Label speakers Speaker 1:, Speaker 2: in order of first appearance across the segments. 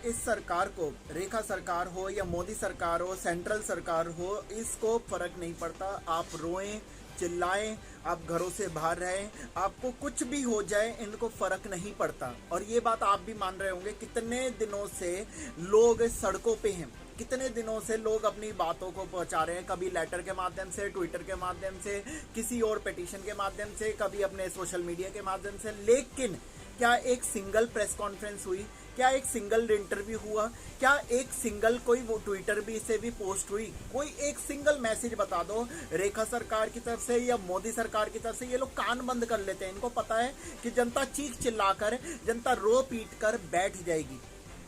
Speaker 1: इस सरकार को, रेखा सरकार हो या मोदी सरकार हो, सेंट्रल सरकार हो, इसको फर्क नहीं पड़ता। आप रोएं, चिल्लाएं, आप घरों से बाहर रहें, आपको कुछ भी हो जाए इनको फर्क नहीं पड़ता। और ये बात आप भी मान रहे होंगे, कितने दिनों से लोग सड़कों पे हैं, कितने दिनों से लोग अपनी बातों को पहुंचा रहे हैं, कभी लेटर के माध्यम से, ट्विटर के माध्यम से, किसी और पिटीशन के माध्यम से, कभी अपने सोशल मीडिया के माध्यम से। लेकिन क्या एक सिंगल प्रेस कॉन्फ्रेंस हुई? क्या एक सिंगल इंटरव्यू हुआ? क्या एक सिंगल कोई वो ट्विटर भी से भी पोस्ट हुई? कोई एक सिंगल मैसेज बता दो रेखा सरकार की तरफ से या मोदी सरकार की तरफ से। ये लोग कान बंद कर लेते हैं, इनको पता है कि जनता चीख चिल्लाकर, जनता रो पीट कर बैठ जाएगी।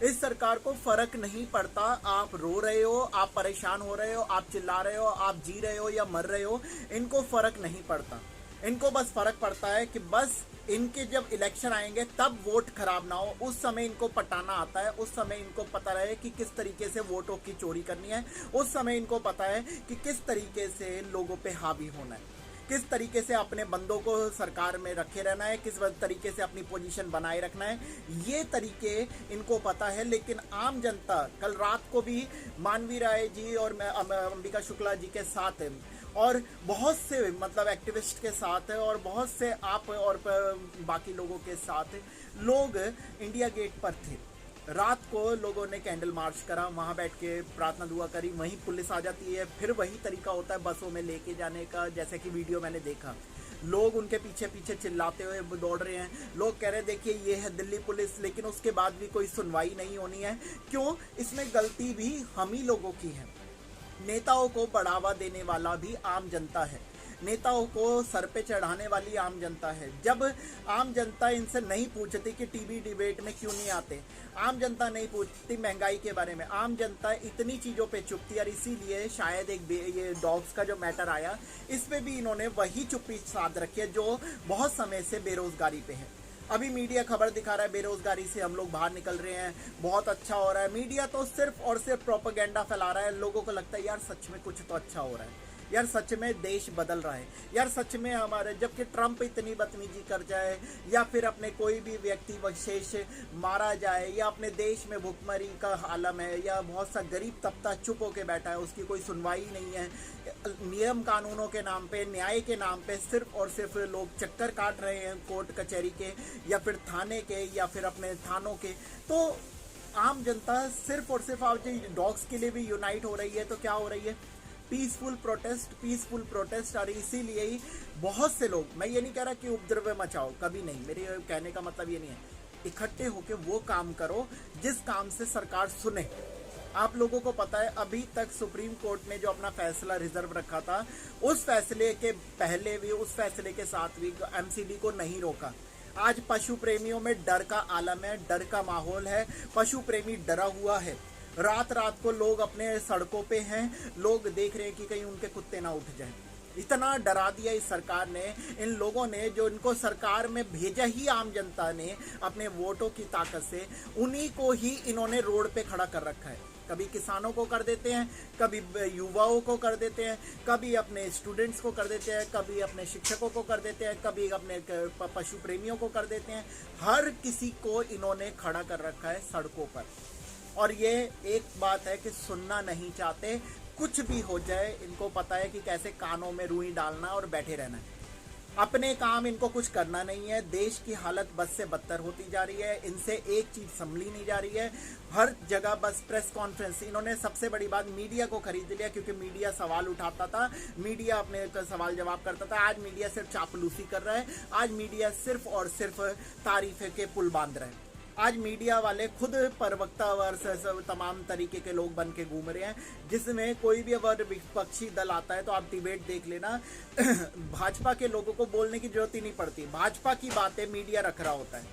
Speaker 1: इस सरकार को फर्क नहीं पड़ता आप रो रहे हो, आप परेशान हो रहे हो, आप चिल्ला रहे हो, आप जी रहे हो या मर रहे हो, इनको फर्क नहीं पड़ता। इनको बस फर्क पड़ता है कि बस इनके जब इलेक्शन आएंगे तब वोट खराब ना हो, उस समय इनको पटाना आता है। उस समय इनको पता रहे कि किस तरीके से वोटों की चोरी करनी है। उस समय इनको पता है कि किस तरीके से लोगों पे हावी होना है, किस तरीके से अपने बंदों को सरकार में रखे रहना है, किस तरीके से अपनी पोजीशन बनाए रखना है, ये तरीके इनको पता है। लेकिन आम जनता कल रात को भी मानवी राय जी और अंबिका शुक्ला जी के साथ और बहुत से मतलब एक्टिविस्ट के साथ और बहुत से आप और बाकी लोगों के साथ लोग इंडिया गेट पर थे। रात को लोगों ने कैंडल मार्च करा, वहाँ बैठ के प्रार्थना दुआ करी, वहीं पुलिस आ जाती है। फिर वही तरीका होता है बसों में लेके जाने का, जैसे कि वीडियो मैंने देखा, लोग उनके पीछे पीछे चिल्लाते हुए दौड़ रहे हैं। लोग कह रहे हैं देखिए ये है दिल्ली पुलिस, लेकिन उसके बाद भी कोई सुनवाई नहीं होनी है। क्यों? इसमें गलती भी हम ही लोगों की है। नेताओं को बढ़ावा देने वाला भी आम जनता है, नेताओं को सर पे चढ़ाने वाली आम जनता है। जब आम जनता इनसे नहीं पूछती कि टीवी डिबेट में क्यों नहीं आते, आम जनता नहीं पूछती महंगाई के बारे में, आम जनता इतनी चीज़ों पे चुपती। और इसीलिए शायद ये डॉग्स का जो मैटर आया, इस पे भी इन्होंने वही चुप्पी साध रखी है जो बहुत समय से बेरोजगारी पे है। अभी मीडिया खबर दिखा रहा है बेरोजगारी से हम लोग बाहर निकल रहे हैं, बहुत अच्छा हो रहा है। मीडिया तो सिर्फ और सिर्फ प्रोपेगेंडा फैला रहा है। लोगों को लगता है यार सच में कुछ तो अच्छा हो रहा है, यार सच में देश बदल रहा है, यार सच में हमारे, जबकि ट्रंप इतनी बदतमीजी कर जाए या फिर अपने कोई भी व्यक्ति विशेष मारा जाए या अपने देश में भुखमरी का आलम है या बहुत सा गरीब तबका चुप होके बैठा है, उसकी कोई सुनवाई नहीं है। नियम कानूनों के नाम पे, न्याय के नाम पे सिर्फ और सिर्फ लोग चक्कर काट रहे हैं कोर्ट कचहरी के या फिर थाने के या फिर अपने थानों के। तो आम जनता सिर्फ और सिर्फ आज डॉग्स के लिए भी यूनाइट हो रही है। तो क्या हो रही है? Peaceful protest. और इसीलिए ही बहुत से लोग, मैं ये नहीं कह रहा कि उपद्रव मचाओ, कभी नहीं, मेरे कहने का मतलब ये नहीं है, इकट्ठे होके वो काम करो जिस काम से सरकार सुने। आप लोगों को पता है अभी तक सुप्रीम कोर्ट ने जो अपना फैसला रिजर्व रखा था, उस फैसले के पहले भी, उस फैसले के साथ भी एमसीडी को नहीं रोका। आज पशु प्रेमियों में डर का आलम है, डर का माहौल है, पशु प्रेमी डरा हुआ है। रात रात को लोग अपने सड़कों पे हैं, लोग देख रहे हैं कि कहीं उनके कुत्ते ना उठ जाएं। इतना डरा दिया इस सरकार ने, इन लोगों ने, जो इनको सरकार में भेजा ही आम जनता ने अपने वोटों की ताकत से, उन्हीं को ही इन्होंने रोड पे खड़ा कर रखा है। कभी किसानों को कर देते हैं, कभी युवाओं को कर देते हैं, कभी अपने स्टूडेंट्स को कर देते हैं, कभी अपने शिक्षकों को कर देते हैं, कभी अपने पशु प्रेमियों को कर देते हैं। हर किसी को इन्होंने खड़ा कर रखा है सड़कों पर। और ये एक बात है कि सुनना नहीं चाहते, कुछ भी हो जाए इनको पता है कि कैसे कानों में रुई डालना और बैठे रहना है। अपने काम इनको कुछ करना नहीं है। देश की हालत बद से बदतर होती जा रही है, इनसे एक चीज संभली नहीं जा रही है। हर जगह बस प्रेस कॉन्फ्रेंस। इन्होंने सबसे बड़ी बात मीडिया को खरीद लिया, क्योंकि मीडिया सवाल उठाता था, मीडिया अपने सवाल जवाब करता था। आज मीडिया सिर्फ चापलूसी कर रहा है, आज मीडिया सिर्फ और सिर्फ तारीफ के पुल बांध रहे हैं। आज मीडिया वाले खुद प्रवक्ता और तमाम तरीके के लोग बन के घूम रहे हैं, जिसमें कोई भी अगर विपक्षी दल आता है तो आप डिबेट देख लेना भाजपा के लोगों को बोलने की जरूरत ही नहीं पड़ती, भाजपा की बातें मीडिया रख रहा होता है।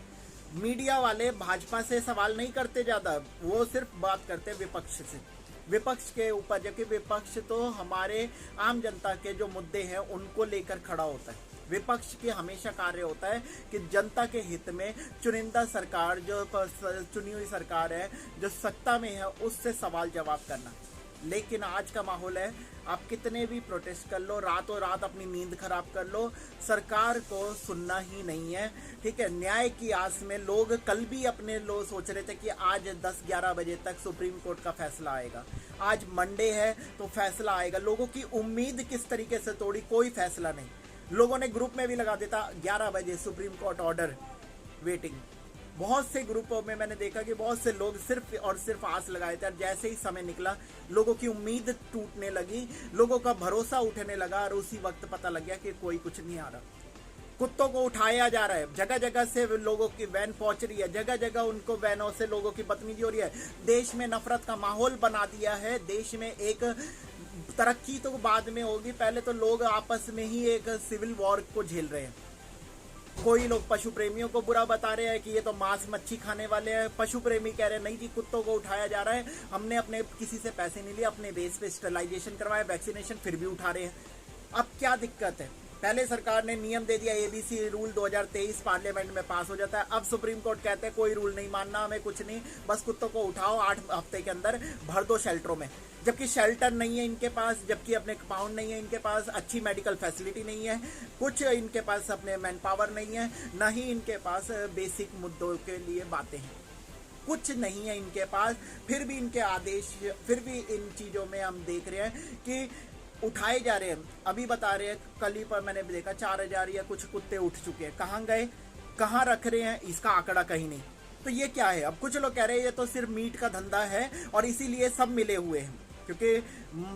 Speaker 1: मीडिया वाले भाजपा से सवाल नहीं करते ज़्यादा, वो सिर्फ बात करते विपक्ष से, विपक्ष के ऊपर, जबकि विपक्ष तो हमारे आम जनता के जो मुद्दे हैं उनको लेकर खड़ा होता है। विपक्ष की हमेशा कार्य होता है कि जनता के हित में चुनिंदा सरकार, जो चुनी हुई सरकार है, जो सत्ता में है, उससे सवाल जवाब करना। लेकिन आज का माहौल है, आप कितने भी प्रोटेस्ट कर लो, रातों रात अपनी नींद खराब कर लो, सरकार को सुनना ही नहीं है। ठीक है, न्याय की आस में लोग कल भी अपने लोग सोच रहे थे कि आज 10-11 बजे तक सुप्रीम कोर्ट का फैसला आएगा, आज मंडे है तो फैसला आएगा। लोगों की उम्मीद किस तरीके से तोड़ी, कोई फैसला नहीं। लोगों ने ग्रुप में भी लगा देता 11 बजे सुप्रीम कोर्ट ऑर्डर वेटिंग। बहुत से ग्रुपों में मैंने देखा कि बहुत से लोग सिर्फ और सिर्फ आस लगाए थे, और जैसे ही समय निकला लोगों की उम्मीद टूटने लगी, लोगों का भरोसा उठने लगा, और उसी वक्त पता लग गया कि कोई कुछ नहीं आ रहा। कुत्तों को उठाया जा रहा है, जगह जगह से लोगों की वैन पहुंच रही है, जगह जगह उनको वैनों से लोगों की बदतमीजी हो रही है। देश में नफरत का माहौल बना दिया है। देश में एक तरक्की तो बाद में होगी, पहले तो लोग आपस में ही एक सिविल वॉर को झेल रहे हैं। कोई लोग पशु प्रेमियों को बुरा बता रहे हैं कि ये तो मांस मच्छी खाने वाले हैं, पशु प्रेमी कह रहे हैं नहीं जी, कुत्तों को उठाया जा रहा है, हमने अपने किसी से पैसे नहीं लिए, अपने बेस पे स्टरलाइजेशन करवाया, वैक्सीनेशन, फिर भी उठा रहे हैं। अब क्या दिक्कत है? पहले सरकार ने नियम दे दिया, एबीसी रूल 2023 पार्लियामेंट में पास हो जाता है। अब सुप्रीम कोर्ट कहते हैं कोई रूल नहीं मानना, हमें कुछ नहीं, बस कुत्तों को उठाओ, 8 हफ्ते के अंदर भर दो शेल्टरों में। जबकि शेल्टर नहीं है इनके पास, जबकि अपने कंपाउंड नहीं है इनके पास, अच्छी मेडिकल फैसिलिटी नहीं है, कुछ इनके पास अपने मैन पावर नहीं है, ना ही इनके पास बेसिक मुद्दों के लिए बातें हैं, कुछ नहीं है इनके पास। फिर भी इनके आदेश, फिर भी इन चीज़ों में हम देख रहे हैं कि उठाए जा रहे हैं। अभी बता रहे हैं, कल ही पर मैंने देखा 4000 या कुछ कुत्ते उठ चुके हैं। कहाँ गए, कहाँ रख रहे हैं, इसका आंकड़ा कहीं नहीं। तो ये क्या है? अब कुछ लोग कह रहे हैं ये तो सिर्फ मीट का धंधा है और इसीलिए सब मिले हुए हैं, क्योंकि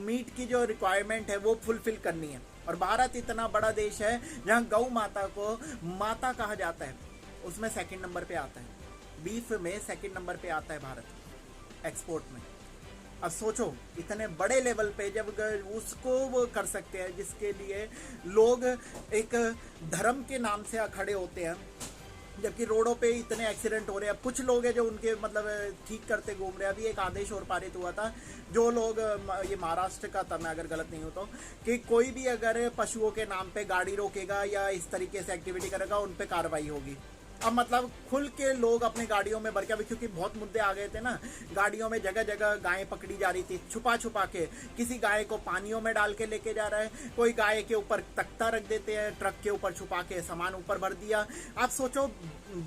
Speaker 1: मीट की जो रिक्वायरमेंट है वो फुलफिल करनी है। और भारत इतना बड़ा देश है जहाँ गौ माता को माता कहा जाता है, उसमें सेकंड नंबर पे आता है, बीफ में सेकंड नंबर पे आता है भारत एक्सपोर्ट में। अब सोचो, इतने बड़े लेवल पे जब उसको वो कर सकते हैं जिसके लिए लोग एक धर्म के नाम से खड़े होते हैं, जबकि रोडों पे इतने एक्सीडेंट हो रहे हैं। कुछ लोग हैं जो उनके मतलब ठीक करते घूम रहे हैं। अभी एक आदेश और पारित हुआ था, जो लोग, ये महाराष्ट्र का था मैं अगर गलत नहीं हूँ तो, कि कोई भी अगर पशुओं के नाम पे गाड़ी रोकेगा या इस तरीके से एक्टिविटी करेगा उन पे कार्रवाई होगी। अब मतलब खुल के लोग अपने गाड़ियों में भर के, क्योंकि बहुत मुद्दे आ गए थे ना, गाड़ियों में जगह जगह गायें पकड़ी जा रही थी छुपा छुपा के, किसी गाय को पानियों में डाल के लेके जा रहा है, कोई गाय के ऊपर तख्ता रख देते हैं, ट्रक के ऊपर छुपा के सामान ऊपर भर दिया। आप सोचो,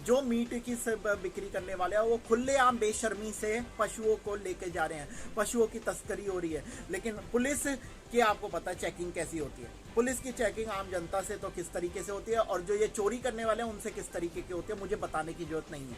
Speaker 1: जो मीट की बिक्री करने वाले हैं वो खुलेआम बेशर्मी से पशुओं को लेके जा रहे हैं, पशुओं की तस्करी हो रही है। लेकिन पुलिस की आपको पता है चेकिंग कैसी होती है, पुलिस की चेकिंग आम जनता से तो किस तरीके से होती है, और जो ये चोरी करने वाले हैं उनसे किस तरीके की होती है, मुझे बताने की जरूरत नहीं है,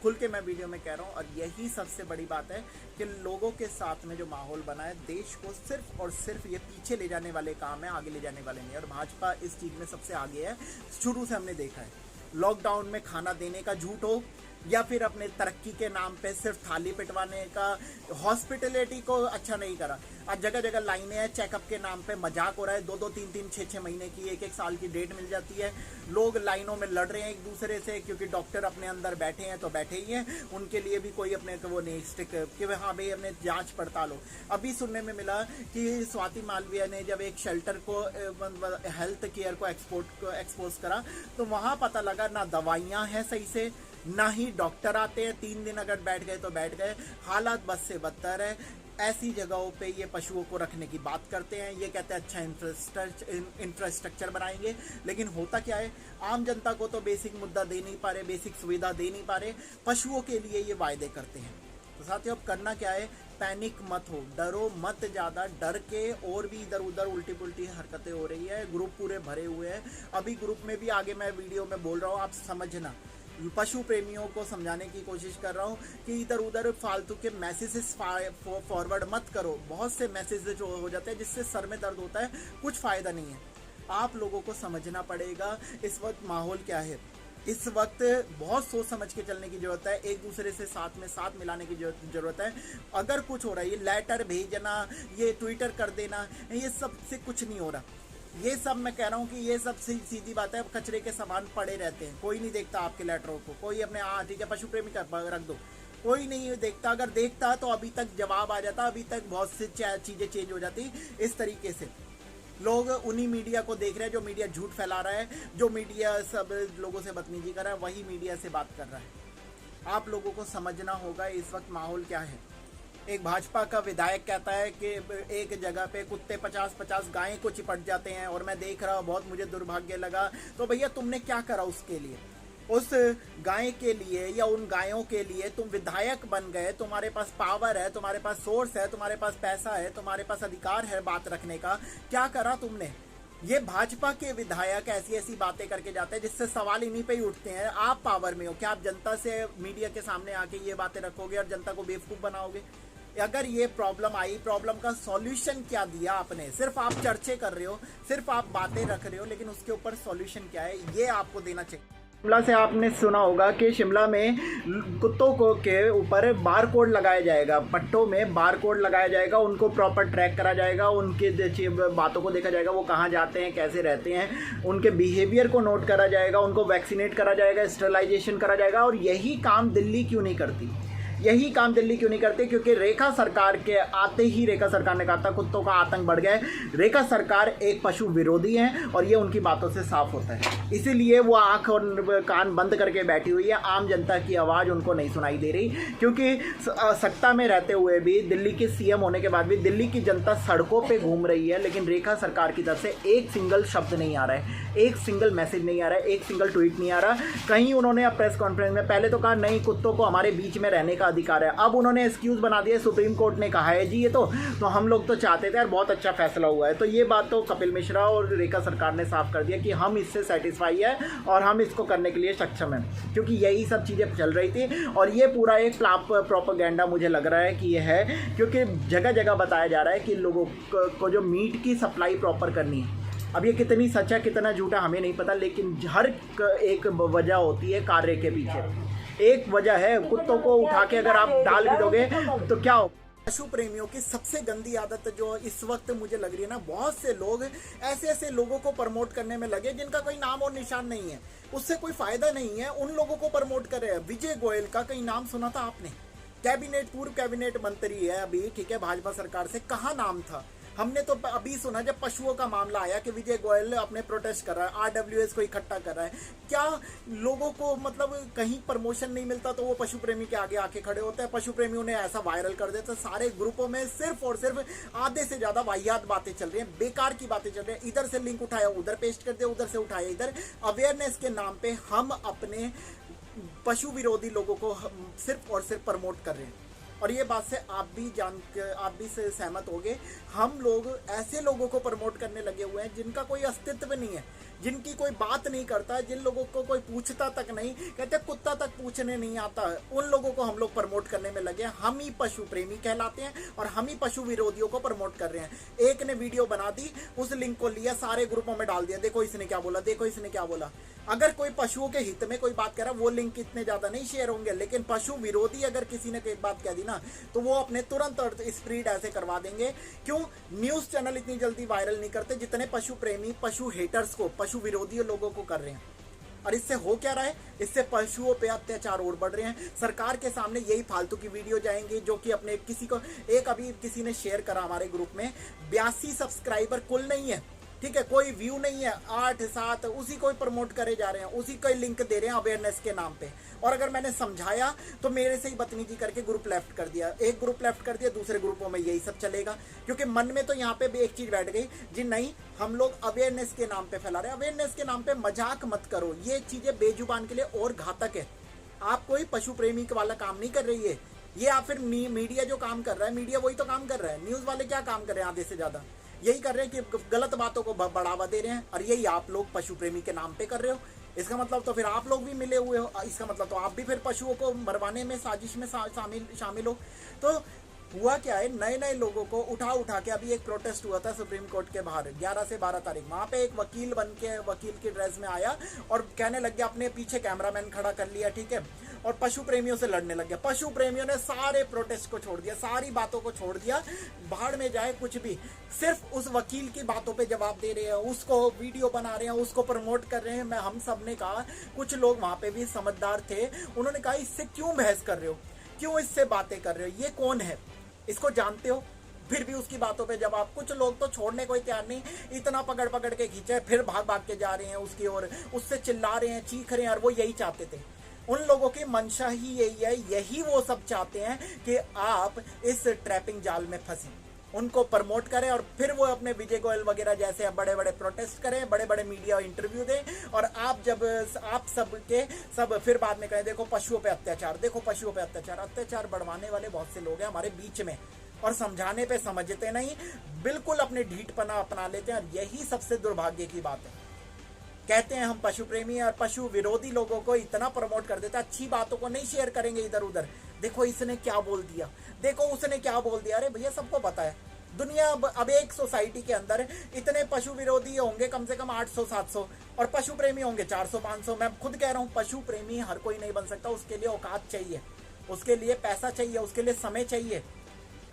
Speaker 1: खुल के मैं वीडियो में कह रहा हूँ। और यही सबसे बड़ी बात है कि लोगों के साथ में जो माहौल बना है, देश को सिर्फ और सिर्फ ये पीछे ले जाने वाले काम है, आगे ले जाने वाले नहीं। और भाजपा इस चीज़ में सबसे आगे है, शुरू से हमने देखा है। लॉकडाउन में खाना देने का झूठ हो, या फिर अपने तरक्की के नाम पे सिर्फ थाली पिटवाने का, हॉस्पिटलिटी को अच्छा नहीं करा। आज जगह जगह लाइनें हैं, चेकअप के नाम पे मजाक हो रहा है, 2-2, 3-3, 6-6 महीने की, 1-1 साल की डेट मिल जाती है। लोग लाइनों में लड़ रहे हैं एक दूसरे से, क्योंकि डॉक्टर अपने अंदर बैठे हैं तो बैठे ही हैं, उनके लिए भी कोई अपने वो नहीं स्टिक कि हाँ भाई अपने जांच पड़ताल हो। अभी सुनने में मिला कि स्वाति मालवीय ने जब एक शेल्टर को, हेल्थ केयर को एक्सपोज करा, तो वहाँ पता लगा ना दवाइयाँ हैं सही से, ना ही डॉक्टर आते हैं, 3 दिन अगर बैठ गए तो बैठ गए, हालात बद से बदतर है। ऐसी जगहों पे ये पशुओं को रखने की बात करते हैं, ये कहते हैं अच्छा इंफ्रास्ट्रक्चर बनाएंगे, लेकिन होता क्या है, आम जनता को तो बेसिक मुद्दा दे नहीं पा रहे, बेसिक सुविधा दे नहीं पा रहे, पशुओं के लिए ये वायदे करते हैं। तो साथियों, अब करना क्या है, पैनिक मत हो, डरो मत ज़्यादा, डर के और भी इधर उधर उल्टी पुल्टी हरकतें हो रही है, ग्रुप पूरे भरे हुए हैं। अभी ग्रुप में भी आगे मैं वीडियो में बोल रहा हूँ, आप समझना, पशु प्रेमियों को समझाने की कोशिश कर रहा हूँ कि इधर उधर फालतू के मैसेजेस फॉरवर्ड मत करो। बहुत से मैसेजेस जो हो जाते हैं जिससे सर में दर्द होता है, कुछ फ़ायदा नहीं है। आप लोगों को समझना पड़ेगा इस वक्त माहौल क्या है। इस वक्त बहुत सोच समझ के चलने की ज़रूरत है, एक दूसरे से साथ में साथ मिलाने की ज़रूरत है। अगर कुछ हो रहा है, ये लेटर भेजना, ये ट्विटर कर देना, ये सब से कुछ नहीं हो रहा। ये सब मैं कह रहा हूँ कि ये सब सीधी बात है, कचरे के सामान पड़े रहते हैं, कोई नहीं देखता आपके लेटरों को, कोई अपने ठीक है पशु प्रेमी का रख दो, कोई नहीं देखता। अगर देखता तो अभी तक जवाब आ जाता, अभी तक बहुत सी चीज़ें चेंज हो जाती। इस तरीके से लोग उन्हीं मीडिया को देख रहे हैं जो मीडिया झूठ फैला रहा है, जो मीडिया सब लोगों से बदतमीजी कर रहा है, वही मीडिया से बात कर रहा है। आप लोगों को समझना होगा इस वक्त माहौल क्या है। एक भाजपा का विधायक कहता है कि एक जगह पे कुत्ते 50-50 गायें को चिपट जाते हैं और मैं देख रहा हूँ, बहुत मुझे दुर्भाग्य लगा। तो भैया तुमने क्या करा उसके लिए? उस गाय के लिए या उन गायों के लिए तुम विधायक बन गए, तुम्हारे पास पावर है, तुम्हारे पास सोर्स है, तुम्हारे पास पैसा है, तुम्हारे पास अधिकार है बात रखने का, क्या करा तुमने? ये भाजपा के विधायक ऐसी ऐसी बातें करके जाते हैं जिससे सवाल इन्हीं पे ही उठते हैं। आप पावर में हो, क्या आप जनता से मीडिया के सामने आके ये बातें रखोगे और जनता को बेवकूफ बनाओगे? अगर ये प्रॉब्लम आई, प्रॉब्लम का सॉल्यूशन क्या दिया आपने? सिर्फ आप चर्चे कर रहे हो, सिर्फ आप बातें रख रहे हो, लेकिन उसके ऊपर सॉल्यूशन क्या है ये आपको देना चाहिए। शिमला से आपने सुना होगा कि शिमला में कुत्तों को के ऊपर बार कोड लगाया जाएगा, पट्टों में बार कोड लगाया जाएगा, उनको प्रॉपर ट्रैक करा जाएगा, उनके बातों को देखा जाएगा, वो कहाँ जाते हैं, कैसे रहते हैं, उनके बिहेवियर को नोट करा जाएगा, उनको वैक्सीनेट करा जाएगा, स्टरलाइजेशन करा जाएगा। और यही काम दिल्ली क्यों नहीं करती? यही काम दिल्ली क्यों नहीं करते? क्योंकि रेखा सरकार के आते ही रेखा सरकार ने कहा था कुत्तों का आतंक बढ़ गया है। रेखा सरकार एक पशु विरोधी है और ये उनकी बातों से साफ होता है। इसीलिए वो आंख और कान बंद करके बैठी हुई है। आम जनता की आवाज़ उनको नहीं सुनाई दे रही, क्योंकि सत्ता में रहते हुए भी, दिल्ली के सीएम होने के बाद भी दिल्ली की जनता सड़कों पर घूम रही है, लेकिन रेखा सरकार की तरफ से एक सिंगल शब्द नहीं आ रहा है, एक सिंगल मैसेज नहीं आ रहा है, एक सिंगल ट्वीट नहीं आ रहा। कहीं उन्होंने अब प्रेस कॉन्फ्रेंस में पहले तो कहा नहीं, कुत्तों को हमारे बीच में रहने का अधिकार है। अब उन्होंने एक्सक्यूज बना दिया, सुप्रीम कोर्ट ने कहा है जी ये तो हम लोग तो चाहते थे और बहुत अच्छा फैसला हुआ है। तो ये बात तो कपिल मिश्रा और रेखा सरकार ने साफ कर दिया कि हम इससे सेटिस्फाई है और हम इसको करने के लिए सक्षम हैं, क्योंकि यही सब चीज़ें चल रही थी। और ये पूरा एक प्रोपेगेंडा मुझे लग रहा है कि ये है, क्योंकि जगह जगह बताया जा रहा है कि लोगों को जो मीट की सप्लाई प्रॉपर करनी है। अब ये कितनी सच्चा कितना झूठा हमें नहीं पता, लेकिन हर एक वजह होती है कार्य के पीछे। एक वजह है, कुत्तों को उठा के अगर आप डाल भी दोगे तो क्या हो? पशु प्रेमियों की सबसे गंदी आदत जो इस वक्त मुझे लग रही है ना, बहुत से लोग ऐसे ऐसे लोगों को प्रमोट करने में लगे जिनका कोई नाम और निशान नहीं है, उससे कोई फायदा नहीं है, उन लोगों को प्रमोट कर रहे हैं। विजय गोयल का कहीं नाम सुना था आपने? कैबिनेट, पूर्व कैबिनेट मंत्री है अभी, ठीक है, भाजपा सरकार से, कहाँ नाम था? हमने तो अभी सुना जब पशुओं का मामला आया कि विजय गोयल अपने प्रोटेस्ट कर रहा है, आरडब्ल्यूएस को इकट्ठा कर रहा है। क्या लोगों को मतलब कहीं प्रमोशन नहीं मिलता तो वो पशु प्रेमी के आगे आके खड़े होते हैं? पशु प्रेमी उन्हें ऐसा वायरल कर देते हैं, सारे ग्रुपों में सिर्फ और सिर्फ आधे से ज्यादा वाहियात बातें चल रही हैं, बेकार की बातें चल रही हैं। इधर से लिंक उठाया उधर पेस्ट कर दिया, उधर से उठाया इधर। अवेयरनेस के नाम पे हम अपने पशु विरोधी लोगों को सिर्फ और सिर्फ प्रमोट कर रहे हैं। और ये बात से आप भी से सहमत होंगे, हम लोग ऐसे लोगों को प्रमोट करने लगे हुए हैं जिनका कोई अस्तित्व नहीं है, जिनकी कोई बात नहीं करता, जिन लोगों को कोई पूछता तक नहीं, कहते कुत्ता तक पूछने नहीं आता, उन लोगों को हम लोग प्रमोट करने में लगे। हम ही पशु प्रेमी कहलाते हैं और हम ही पशु विरोधियों को प्रमोट कर रहे हैं। एक ने वीडियो बना दी, उस लिंक को लिया, सारे ग्रुपों में डाल दिया, देखो इसने क्या बोला, देखो इसने क्या बोला। अगर कोई पशुओं के हित में कोई बात कर रहा है, वो लिंक इतने ज्यादा नहीं शेयर होंगे, लेकिन पशु विरोधी अगर किसी ने कोई बात कह दी ना, तो वो अपने तुरंत स्प्रेड ऐसे करवा देंगे। क्यों? न्यूज चैनल इतनी जल्दी वायरल नहीं करते जितने पशु प्रेमी पशु हेटर्स को, पशु विरोधी लोगों को कर रहे हैं। और इससे हो क्या रहा है? इससे पशुओं पे अत्याचार और बढ़ रहे हैं। सरकार के सामने यही फालतू की वीडियो जाएंगी, जो कि अपने किसी को, एक अभी किसी ने शेयर करा हमारे ग्रुप में, 82 सब्सक्राइबर कुल नहीं है, ठीक है, कोई व्यू नहीं है, 8-7 उसी को प्रमोट करे जा रहे हैं, उसी को लिंक दे रहे हैं अवेयरनेस के नाम पे। और अगर मैंने समझाया तो मेरे से ही बदतमीजी करके ग्रुप लेफ्ट कर दिया, एक ग्रुप लेफ्ट कर दिया, दूसरे ग्रुपों में यही सब चलेगा। क्योंकि मन में तो यहाँ पे भी एक चीज बैठ गई जी, नहीं हम लोग अवेयरनेस के नाम पे फैला रहे हैं। अवेयरनेस के नाम पे मजाक मत करो, ये चीजें बेजुबान के लिए और घातक है। आप कोई पशु प्रेमी वाला काम नहीं कर रही है ये, आप फिर मीडिया जो काम कर रहा है, मीडिया वही तो काम कर रहा है। न्यूज वाले क्या काम कर रहे हैं? आधे से ज्यादा यही कर रहे हैं कि गलत बातों को बढ़ावा दे रहे हैं, और यही आप लोग पशु प्रेमी के नाम पे कर रहे हो। इसका मतलब तो फिर आप लोग भी मिले हुए हो, इसका मतलब तो आप भी फिर पशुओं को मरवाने में, साजिश में शामिल हो। तो हुआ क्या है, नए नए लोगों को उठा के, अभी एक प्रोटेस्ट हुआ था सुप्रीम कोर्ट के बाहर 11 से 12 तारीख, वहां पे एक वकील बन के, वकील की ड्रेस में आया और कहने लग गया, अपने पीछे कैमरामैन खड़ा कर लिया, ठीक है, और पशु प्रेमियों से लड़ने लग गया। पशु प्रेमियों ने सारे प्रोटेस्ट को छोड़ दिया, सारी बातों को छोड़ दिया, बाहर में जाए कुछ भी, सिर्फ उस वकील की बातों पे जवाब दे रहे हैं, उसको वीडियो बना रहे हैं, उसको प्रमोट कर रहे हैं। मैं हम सब ने कहा, कुछ लोग वहां पे भी समझदार थे, उन्होंने कहा इससे क्यों बहस कर रहे हो, क्यों इससे बातें कर रहे हो, ये कौन है, इसको जानते हो? फिर भी उसकी बातों पे जवाब। कुछ लोग तो छोड़ने को ही तैयार नहीं, इतना पकड़ पकड़ के खींचे, फिर भाग भाग के जा रहे हैं उसकी ओर, उससे चिल्ला रहे हैं, चीख रहे हैं, और वो यही चाहते थे। उन लोगों की मंशा ही यही है, यही वो सब चाहते हैं कि आप इस ट्रैपिंग जाल में फंसे, उनको प्रमोट करें और फिर वो अपने विजय गोयल वगैरह जैसे बड़े बड़े प्रोटेस्ट करें, बड़े बड़े मीडिया इंटरव्यू दें, और आप जब आप सब के सब फिर बाद में कहें देखो पशुओं पे अत्याचार, देखो पशुओं पे अत्याचार। अत्याचार बढ़वाने वाले बहुत से लोग हैं हमारे बीच में, और समझाने पे समझते नहीं, बिल्कुल अपने ढीठपना अपना लेते हैं, और यही सबसे दुर्भाग्य की बात है। कहते हैं हम पशु प्रेमी, और पशु विरोधी लोगों को इतना प्रमोट कर देता है, अच्छी बातों को नहीं शेयर करेंगे इधर उधर। देखो इसने क्या बोल दिया, देखो उसने क्या बोल दिया। अरे भैया सबको पता है, दुनिया अब एक सोसाइटी के अंदर इतने पशु विरोधी होंगे कम से कम 800-700, और पशु प्रेमी होंगे 400-500। मैं खुद कह रहा हूँ पशु प्रेमी हर कोई नहीं बन सकता, उसके लिए औकात चाहिए, उसके लिए पैसा चाहिए, उसके लिए समय चाहिए।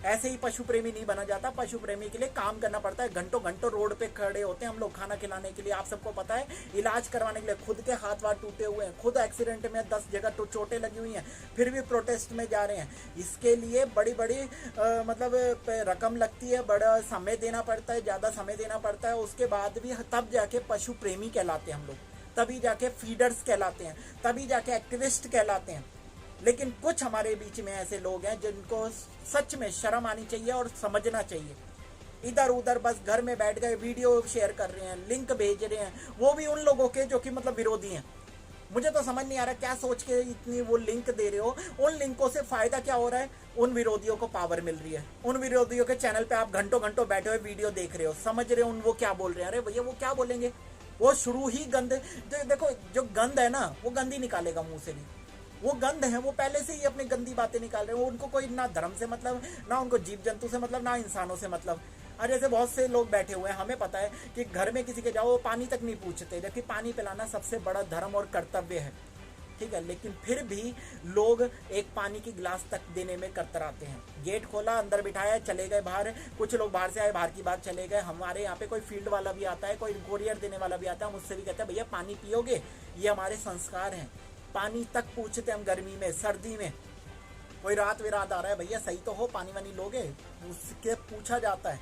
Speaker 1: ऐसे ही पशु प्रेमी नहीं बना जाता, पशु प्रेमी के लिए काम करना पड़ता है। घंटों घंटों रोड पे खड़े होते हैं हम लोग खाना खिलाने के लिए, आप सबको पता है, इलाज करवाने के लिए। खुद के हाथ वाथ टूटे हुए हैं, खुद एक्सीडेंट में 10 जगह तो चोटें लगी हुई हैं, फिर भी प्रोटेस्ट में जा रहे हैं। इसके लिए बड़ी बड़ी मतलब रकम लगती है, बड़ा समय देना पड़ता है, ज़्यादा समय देना पड़ता है। उसके बाद भी तब जाके पशु प्रेमी कहलाते हैं हम लोग, तभी जाके फीडर्स कहलाते हैं, तभी जाके एक्टिविस्ट कहलाते हैं। लेकिन कुछ हमारे बीच में ऐसे लोग हैं जिनको सच में शर्म आनी चाहिए और समझना चाहिए। इधर उधर बस घर में बैठ गए वीडियो शेयर कर रहे हैं, लिंक भेज रहे हैं, वो भी उन लोगों के जो कि मतलब विरोधी हैं। मुझे तो समझ नहीं आ रहा क्या सोच के इतनी वो लिंक दे रहे हो। उन लिंकों से फायदा क्या हो रहा है? उन विरोधियों को पावर मिल रही है, उन विरोधियों के चैनल पे आप घंटों घंटों बैठे हुए वीडियो देख रहे हो, समझ रहे हो उन वो क्या बोल रहे हैं। अरे भैया वो क्या बोलेंगे, वो शुरू ही गंद, देखो जो गंद है ना वो गंद ही निकालेगा मुंह से भी। वो गंद है, वो पहले से ही अपनी गंदी बातें निकाल रहे हैं। उनको कोई ना धर्म से मतलब, ना उनको जीव जंतु से मतलब, ना इंसानों से मतलब। और जैसे बहुत से लोग बैठे हुए हैं, हमें पता है कि घर में किसी के जाओ वो पानी तक नहीं पूछते, जबकि पानी पिलाना सबसे बड़ा धर्म और कर्तव्य है, ठीक है। लेकिन फिर भी लोग एक पानी की गिलास तक देने में कतराते हैं। गेट खोला, अंदर बिठाया, चले गए बाहर। कुछ लोग बाहर से आए, बाहर की बात चले गए। हमारे यहाँ पे कोई फील्ड वाला भी आता है, कोई कोरियर देने वाला भी आता है, मुझसे भी कहता है भैया पानी पियोगे, ये हमारे संस्कार हैं। पानी तक पूछते हम गर्मी में, सर्दी में। कोई रात विरात आ रहा है, भैया सही तो हो, पानी वानी लोगे, उसके पूछा जाता है।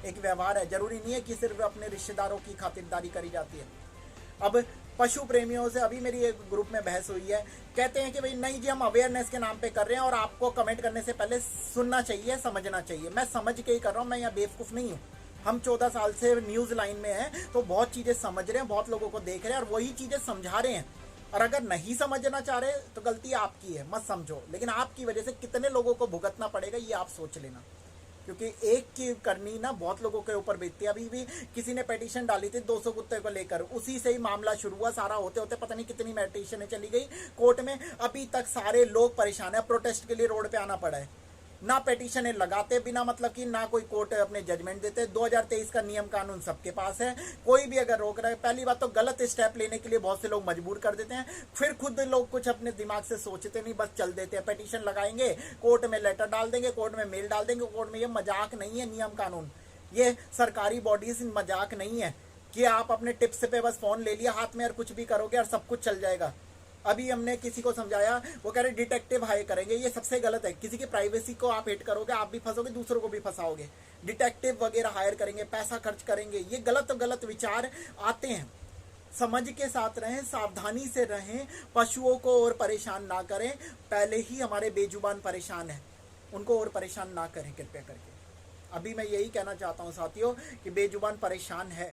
Speaker 1: एक व्यवहार है, जरूरी नहीं है कि सिर्फ अपने रिश्तेदारों की खातिरदारी करी जाती है। अब पशु प्रेमियों से अभी मेरी एक ग्रुप में बहस हुई है, कहते हैं कि भाई नहीं जी हम अवेयरनेस के नाम पे कर रहे हैं, और आपको कमेंट करने से पहले सुनना चाहिए, समझना चाहिए। मैं समझ के ही कर रहा हूँ, मैं यहाँ बेवकूफ़ नहीं हूँ। हम 14 साल से न्यूज़ लाइन में हैं, तो बहुत चीज़ें समझ रहे हैं, बहुत लोगों को देख रहे हैं, और वही चीज़ें समझा रहे हैं। और अगर नहीं समझना चाह रहे तो गलती आपकी है, मत समझो। लेकिन आपकी वजह से कितने लोगों को भुगतना पड़ेगा ये आप सोच लेना, क्योंकि एक की करनी ना बहुत लोगों के ऊपर बीतती है। अभी भी किसी ने पिटीशन डाली थी 200 कुत्ते को लेकर, उसी से ही मामला शुरू हुआ। सारा होते होते पता नहीं कितनी पिटीशनें चली गई कोर्ट में, अभी तक सारे लोग परेशान है। प्रोटेस्ट के लिए रोड पे आना पड़ा है, ना पिटीशनें लगाते बिना मतलब कि, ना कोई कोर्ट अपने जजमेंट देते। 2023 का नियम कानून सबके पास है, कोई भी अगर रोक रहा है, पहली बात तो गलत स्टेप लेने के लिए बहुत से लोग मजबूर कर देते हैं। फिर खुद लोग कुछ अपने दिमाग से सोचते नहीं, बस चल देते हैं। पिटीशन लगाएंगे, कोर्ट में लेटर डाल देंगे, कोर्ट में मेल डाल देंगे, कोर्ट में। ये मजाक नहीं है नियम कानून, ये सरकारी बॉडीज मजाक नहीं है कि आप अपने टिप्स पे बस फोन ले लिया हाथ में और कुछ भी करोगे और सब कुछ चल जाएगा। अभी हमने किसी को समझाया, वो कह रहे डिटेक्टिव हायर करेंगे, ये सबसे गलत है। किसी की प्राइवेसी को आप हिट करोगे, आप भी फंसोगे, दूसरों को भी फंसाओगे। डिटेक्टिव वगैरह हायर करेंगे, पैसा खर्च करेंगे, ये गलत विचार आते हैं। समझ के साथ रहें, सावधानी से रहें, पशुओं को और परेशान ना करें। पहले ही हमारे बेजुबान परेशान हैं, उनको और परेशान ना करें कृपया करके। अभी मैं यही कहना चाहता हूँ साथियों कि बेजुबान परेशान है।